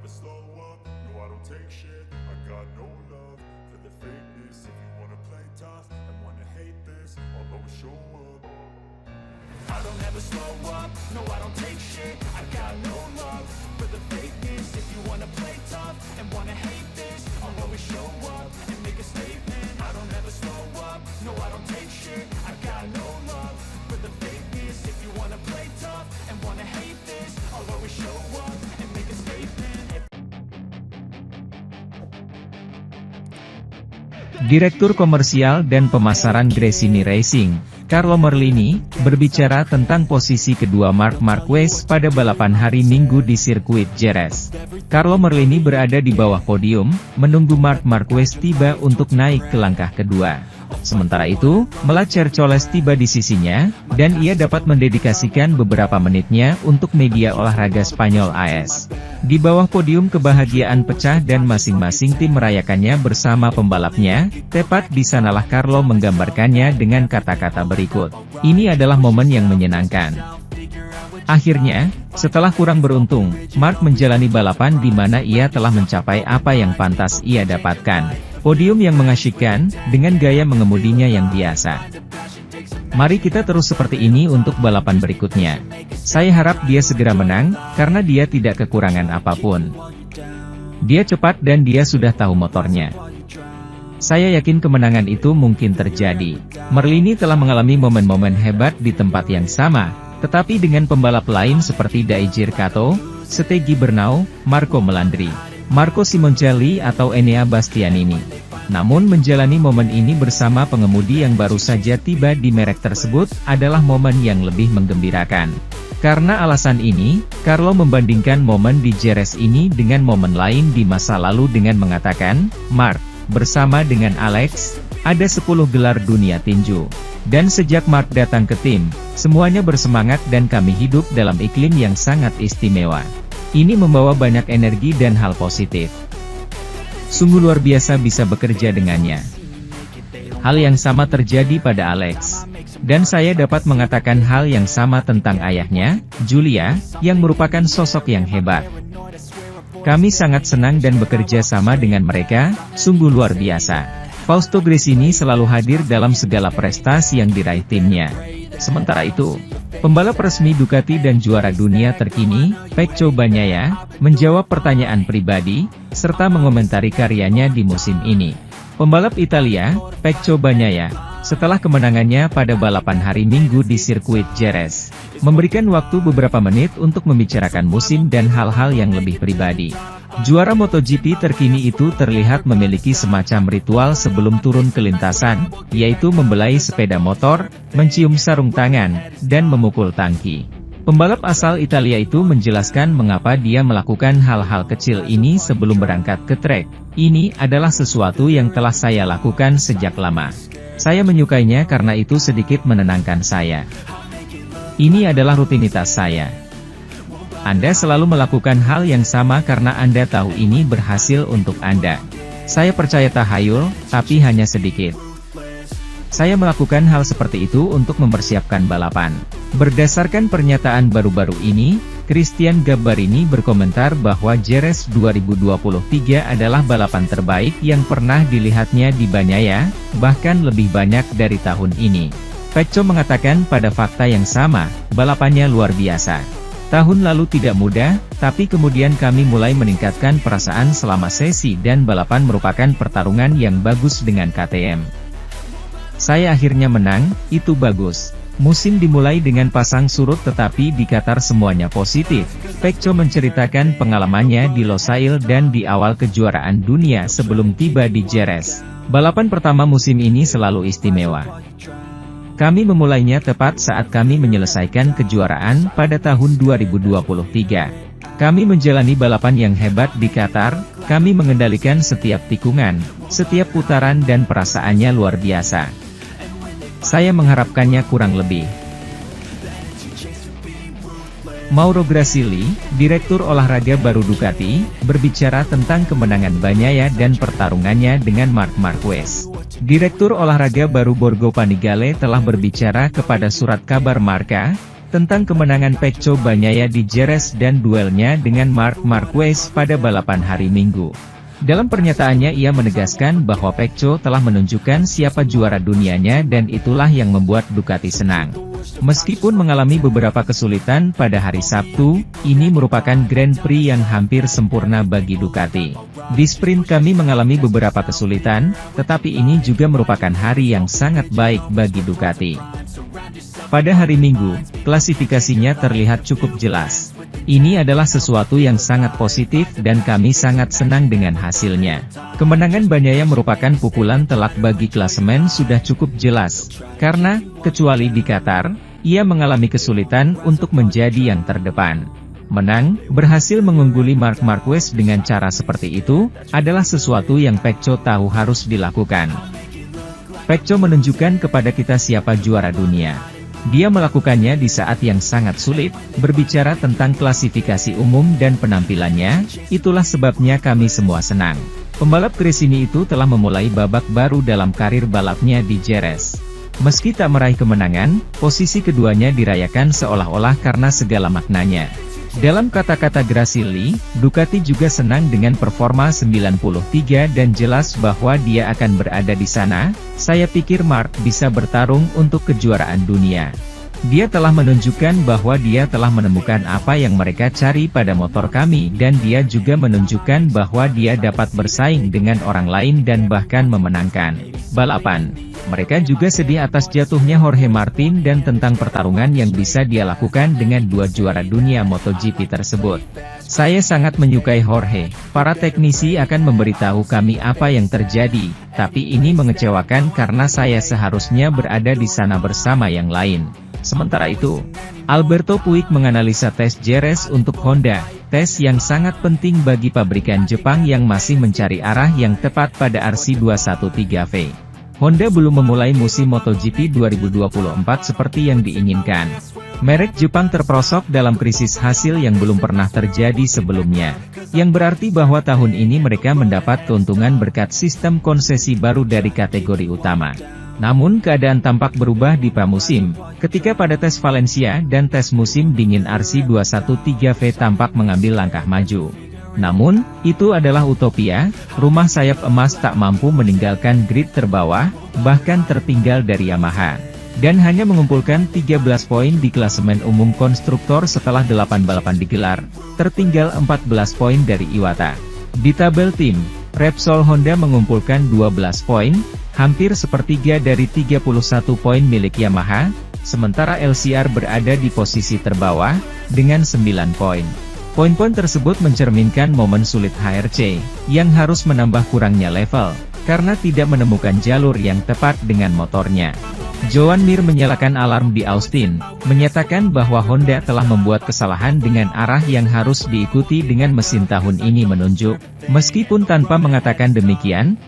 never slow up, no I don't take shit. I got no love for the fakeness. If you wanna play tough and wanna hate this, I'll always show up. I don't ever slow up, no I don't take shit. I got no love for the fakeness. If you wanna play tough and wanna hate this, I'll always show up and make a statement. I don't ever slow up, no I don't take shit. I got no love for the fakeness. If you wanna play tough and wanna hate this, I'll always show up and make a statement. Direktur Komersial dan Pemasaran Gresini Racing, Carlo Merlini, berbicara tentang posisi kedua Marc Marquez pada balapan hari Minggu di sirkuit Jerez. Carlo Merlini berada di bawah podium, menunggu Marc Marquez tiba untuk naik ke langkah kedua. Sementara itu, Melacercoles tiba di sisinya, dan ia dapat mendedikasikan beberapa menitnya untuk media olahraga Spanyol AS. Di bawah podium kebahagiaan pecah dan masing-masing tim merayakannya bersama pembalapnya, tepat di sanalah Carlo menggambarkannya dengan kata-kata berikut. Ini adalah momen yang menyenangkan. Akhirnya, setelah kurang beruntung, Marc menjalani balapan di mana ia telah mencapai apa yang pantas ia dapatkan. Podium yang mengasyikkan, dengan gaya mengemudinya yang biasa. Mari kita terus seperti ini untuk balapan berikutnya. Saya harap dia segera menang, karena dia tidak kekurangan apapun. Dia cepat dan dia sudah tahu motornya. Saya yakin kemenangan itu mungkin terjadi. Merlini telah mengalami momen-momen hebat di tempat yang sama, tetapi dengan pembalap lain seperti Daijir Kato, Stegi Bernau, Marco Melandri, Marco Simoncelli atau Enea Bastianini. Namun menjalani momen ini bersama pengemudi yang baru saja tiba di merek tersebut, adalah momen yang lebih menggembirakan. Karena alasan ini, Carlo membandingkan momen di Jerez ini dengan momen lain di masa lalu dengan mengatakan, Marc, bersama dengan Alex, ada 10 gelar dunia tinju. Dan sejak Marc datang ke tim, semuanya bersemangat dan kami hidup dalam iklim yang sangat istimewa. Ini membawa banyak energi dan hal positif. Sungguh luar biasa bisa bekerja dengannya. Hal yang sama terjadi pada Alex. Dan saya dapat mengatakan hal yang sama tentang ayahnya, Julia, yang merupakan sosok yang hebat. Kami sangat senang dan bekerja sama dengan mereka, sungguh luar biasa. Fausto Gresini selalu hadir dalam segala prestasi yang diraih timnya. Sementara itu, pembalap resmi Ducati dan juara dunia terkini, Pecco Bagnaia, menjawab pertanyaan pribadi, serta mengomentari karyanya di musim ini. Pembalap Italia, Pecco Bagnaia, setelah kemenangannya pada balapan hari Minggu di sirkuit Jerez, memberikan waktu beberapa menit untuk membicarakan musim dan hal-hal yang lebih pribadi. Juara MotoGP terkini itu terlihat memiliki semacam ritual sebelum turun ke lintasan, yaitu membelai sepeda motor, mencium sarung tangan, dan memukul tangki. Pembalap asal Italia itu menjelaskan mengapa dia melakukan hal-hal kecil ini sebelum berangkat ke trek. Ini adalah sesuatu yang telah saya lakukan sejak lama. Saya menyukainya karena itu sedikit menenangkan saya. Ini adalah rutinitas saya. Anda selalu melakukan hal yang sama karena Anda tahu ini berhasil untuk Anda. Saya percaya tahayul, tapi hanya sedikit. Saya melakukan hal seperti itu untuk mempersiapkan balapan. Berdasarkan pernyataan baru-baru ini, Christian Gabbarini berkomentar bahwa Jerez 2023 adalah balapan terbaik yang pernah dilihatnya di Bagnaia, bahkan lebih banyak dari tahun ini. Pecco mengatakan pada fakta yang sama, balapannya luar biasa. Tahun lalu tidak mudah, tapi kemudian kami mulai meningkatkan perasaan selama sesi dan balapan merupakan pertarungan yang bagus dengan KTM. Saya akhirnya menang, itu bagus. Musim dimulai dengan pasang surut tetapi di Qatar semuanya positif. Pecco menceritakan pengalamannya di Losail dan di awal kejuaraan dunia sebelum tiba di Jerez. Balapan pertama musim ini selalu istimewa. Kami memulainya tepat saat kami menyelesaikan kejuaraan pada tahun 2023. Kami menjalani balapan yang hebat di Qatar, kami mengendalikan setiap tikungan, setiap putaran dan perasaannya luar biasa. Saya mengharapkannya kurang lebih. Mauro Grasili, Direktur Olahraga baru Ducati, berbicara tentang kemenangan Bagnaia dan pertarungannya dengan Marc Marquez. Direktur Olahraga baru Borgo Panigale telah berbicara kepada surat kabar Marca, tentang kemenangan Pecco Bagnaia di Jerez dan duelnya dengan Marc Marquez pada balapan hari Minggu. Dalam pernyataannya ia menegaskan bahwa Pecco telah menunjukkan siapa juara dunianya dan itulah yang membuat Ducati senang. Meskipun mengalami beberapa kesulitan pada hari Sabtu, ini merupakan Grand Prix yang hampir sempurna bagi Ducati. Di sprint kami mengalami beberapa kesulitan, tetapi ini juga merupakan hari yang sangat baik bagi Ducati. Pada hari Minggu, klasifikasinya terlihat cukup jelas. Ini adalah sesuatu yang sangat positif dan kami sangat senang dengan hasilnya. Kemenangan Bagnaia merupakan pukulan telak bagi klasemen sudah cukup jelas, karena, kecuali di Qatar, ia mengalami kesulitan untuk menjadi yang terdepan. Menang, berhasil mengungguli Marc Marquez dengan cara seperti itu, adalah sesuatu yang Pecco tahu harus dilakukan. Pecco menunjukkan kepada kita siapa juara dunia. Dia melakukannya di saat yang sangat sulit, berbicara tentang klasifikasi umum dan penampilannya, itulah sebabnya kami semua senang. Pembalap Gresini itu telah memulai babak baru dalam karir balapnya di Jerez. Meski tak meraih kemenangan, posisi keduanya dirayakan seolah-olah karena segala maknanya. Dalam kata-kata Grasili, Ducati juga senang dengan performa 93 dan jelas bahwa dia akan berada di sana. Saya pikir Marc bisa bertarung untuk kejuaraan dunia. Dia telah menunjukkan bahwa dia telah menemukan apa yang mereka cari pada motor kami dan dia juga menunjukkan bahwa dia dapat bersaing dengan orang lain dan bahkan memenangkan balapan. Mereka juga sedih atas jatuhnya Jorge Martin dan tentang pertarungan yang bisa dia lakukan dengan dua juara dunia MotoGP tersebut. Saya sangat menyukai Jorge. Para teknisi akan memberitahu kami apa yang terjadi, tapi ini mengecewakan karena saya seharusnya berada di sana bersama yang lain. Sementara itu, Alberto Puig menganalisa tes Jerez untuk Honda, tes yang sangat penting bagi pabrikan Jepang yang masih mencari arah yang tepat pada RC213V. Honda belum memulai musim MotoGP 2024 seperti yang diinginkan. Merek Jepang terperosok dalam krisis hasil yang belum pernah terjadi sebelumnya, yang berarti bahwa tahun ini mereka mendapat keuntungan berkat sistem konsesi baru dari kategori utama. Namun keadaan tampak berubah di pramusim, ketika pada tes Valencia dan tes musim dingin RC213V tampak mengambil langkah maju. Namun, itu adalah utopia, rumah sayap emas tak mampu meninggalkan grid terbawah, bahkan tertinggal dari Yamaha. Dan hanya mengumpulkan 13 poin di klasemen umum konstruktor setelah 8 balapan digelar, tertinggal 14 poin dari Iwata. Di tabel tim, Repsol Honda mengumpulkan 12 poin, hampir sepertiga dari 31 poin milik Yamaha, sementara LCR berada di posisi terbawah, dengan 9 poin. Poin-poin tersebut mencerminkan momen sulit HRC, yang harus menambah kurangnya level, karena tidak menemukan jalur yang tepat dengan motornya. Joan Mir menyalakan alarm di Austin, menyatakan bahwa Honda telah membuat kesalahan dengan arah yang harus diikuti dengan mesin tahun ini menunjuk. Meskipun tanpa mengatakan demikian,